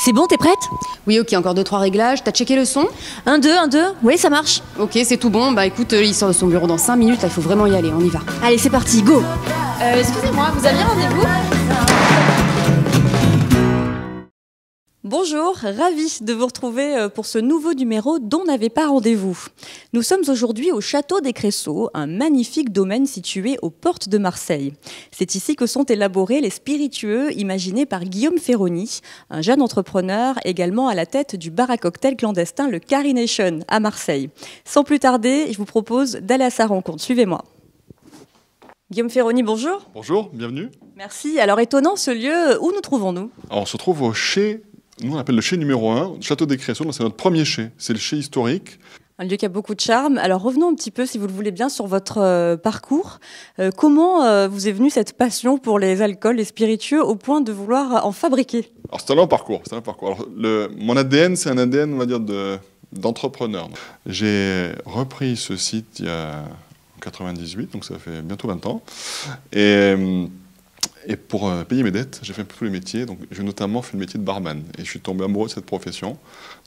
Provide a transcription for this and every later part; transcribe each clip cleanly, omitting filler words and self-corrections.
C'est bon, t'es prête? Oui, ok, encore 2-3 réglages. T'as checké le son? 1, 2, 1, 2, oui, ça marche. Ok, c'est tout bon. Bah écoute, il sort de son bureau dans 5 minutes, là, il faut vraiment y aller, on y va. Allez, c'est parti, go. Excusez-moi, vous aviez rendez-vous? Bonjour, ravie de vous retrouver pour ce nouveau numéro dont n'avait pas rendez-vous. Nous sommes aujourd'hui au Château des Cressaux, un magnifique domaine situé aux portes de Marseille. C'est ici que sont élaborés les spiritueux imaginés par Guillaume Ferroni, un jeune entrepreneur également à la tête du bar à cocktail clandestin le Carination à Marseille. Sans plus tarder, je vous propose d'aller à sa rencontre. Suivez-moi. Guillaume Ferroni, bonjour. Bonjour, bienvenue. Merci. Alors étonnant ce lieu, où nous trouvons-nous? Alors, on se trouve au chai, nous on appelle le chai numéro 1, Château des Cressaux, c'est notre premier chai, c'est le chai historique. Un lieu qui a beaucoup de charme. Alors revenons un petit peu, si vous le voulez bien, sur votre parcours. Comment vous est venue cette passion pour les alcools, les spiritueux, au point de vouloir en fabriquer? Alors c'est un long parcours, Alors, mon ADN, c'est un ADN, on va dire, d'entrepreneur. J'ai repris ce site il y a 98, donc ça fait bientôt 20 ans. Et pour payer mes dettes, j'ai fait un peu tous les métiers. Donc, j'ai notamment fait le métier de barman. Et je suis tombé amoureux de cette profession.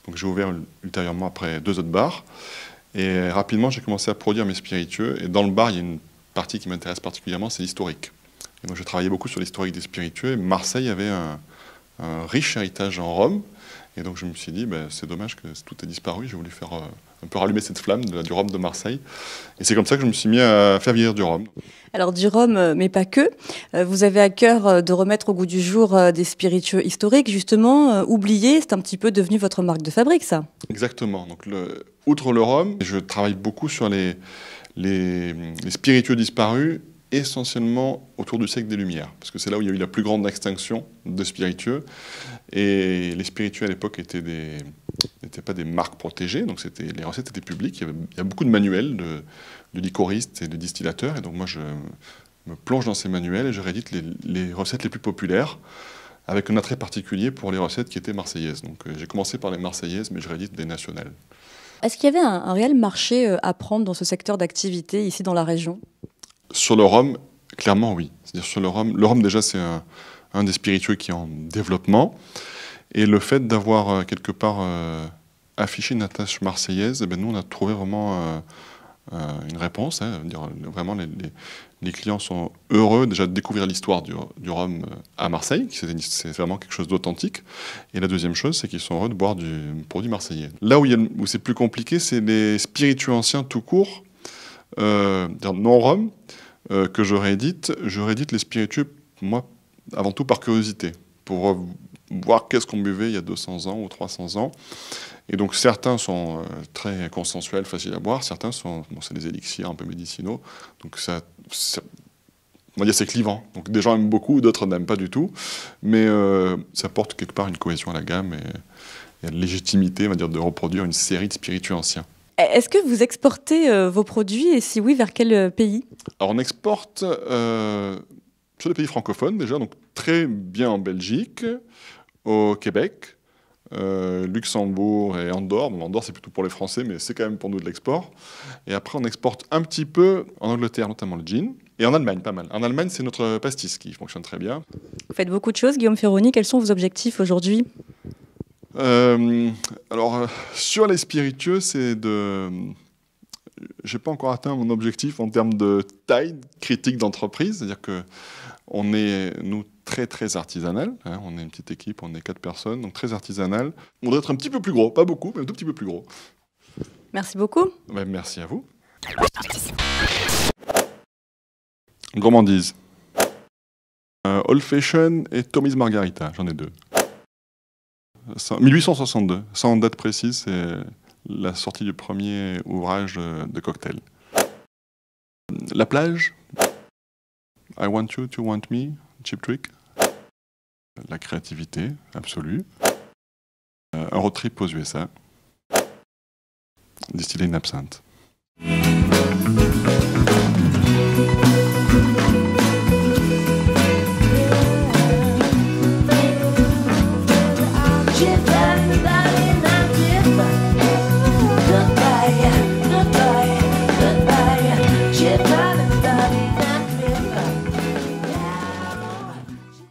Donc, j'ai ouvert ultérieurement après 2 autres bars. Et rapidement, j'ai commencé à produire mes spiritueux. Et dans le bar, il y a une partie qui m'intéresse particulièrement, c'est l'historique. Et donc, j'ai travaillé beaucoup sur l'historique des spiritueux. Et Marseille avait un riche héritage en rhum. Et donc, je me suis dit, c'est dommage que tout ait disparu. J'ai voulu faire un peu rallumer cette flamme du rhum de Marseille. Et c'est comme ça que je me suis mis à faire vieillir du rhum. Alors du rhum, mais pas que. Vous avez à cœur de remettre au goût du jour des spiritueux historiques, justement. Oubliés, c'est un petit peu devenu votre marque de fabrique, ça. Exactement. Donc, outre le rhum, je travaille beaucoup sur les spiritueux disparus, essentiellement autour du siècle des Lumières, parce que c'est là où il y a eu la plus grande extinction de spiritueux. Et les spiritueux à l'époque n'étaient pas des marques protégées, donc les recettes étaient publiques. Il y a beaucoup de manuels de liquoristes et de distillateurs, et donc moi je me plonge dans ces manuels et je réédite les recettes les plus populaires, avec un attrait particulier pour les recettes qui étaient marseillaises. Donc j'ai commencé par les marseillaises, mais je réédite des nationales. Est-ce qu'il y avait un réel marché à prendre dans ce secteur d'activité ici dans la région? Sur le rhum, clairement oui. C'est-à-dire sur le rhum déjà c'est un des spiritueux qui est en développement. Et le fait d'avoir quelque part affiché une attache marseillaise, nous on a trouvé vraiment une réponse. Vraiment les clients sont heureux déjà de découvrir l'histoire du rhum à Marseille, c'est vraiment quelque chose d'authentique. Et la deuxième chose, c'est qu'ils sont heureux de boire du produit marseillais. Là où c'est plus compliqué, c'est les spiritueux anciens tout court, non rhum, que je réédite les spiritueux, moi, avant tout par curiosité, pour voir qu'est-ce qu'on buvait il y a 200 ans ou 300 ans. Et donc certains sont très consensuels, faciles à boire, certains c'est des élixirs un peu médicinaux, donc on va dire c'est clivant. Donc des gens aiment beaucoup, d'autres n'aiment pas du tout, mais ça porte quelque part une cohésion à la gamme et une légitimité, on va dire, de reproduire une série de spiritueux anciens. Est-ce que vous exportez vos produits, et si oui, vers quel pays? Alors on exporte sur les pays francophones déjà, donc très bien en Belgique, au Québec, Luxembourg et Andorre. Bon, Andorre c'est plutôt pour les Français, mais c'est quand même pour nous de l'export. Et après on exporte un petit peu en Angleterre, notamment le gin, et en Allemagne, pas mal. En Allemagne c'est notre pastis qui fonctionne très bien. Vous faites beaucoup de choses, Guillaume Ferroni. Quels sont vos objectifs aujourd'hui? Sur les spiritueux, j'ai pas encore atteint mon objectif en termes de taille critique d'entreprise, c'est-à-dire que on est, nous, très artisanal, on est une petite équipe, on est 4 personnes, donc très artisanal. On doit être un petit peu plus gros, pas beaucoup, mais un tout petit peu plus gros. Merci beaucoup. Merci à vous. Gourmandise. Old Fashion et Tommy's Margarita, j'en ai 2. 1862, sans date précise, c'est la sortie du premier ouvrage de cocktail. La plage, I want you to want me, Cheap Trick. La créativité absolue. Un road trip aux USA. Distiller une absinthe.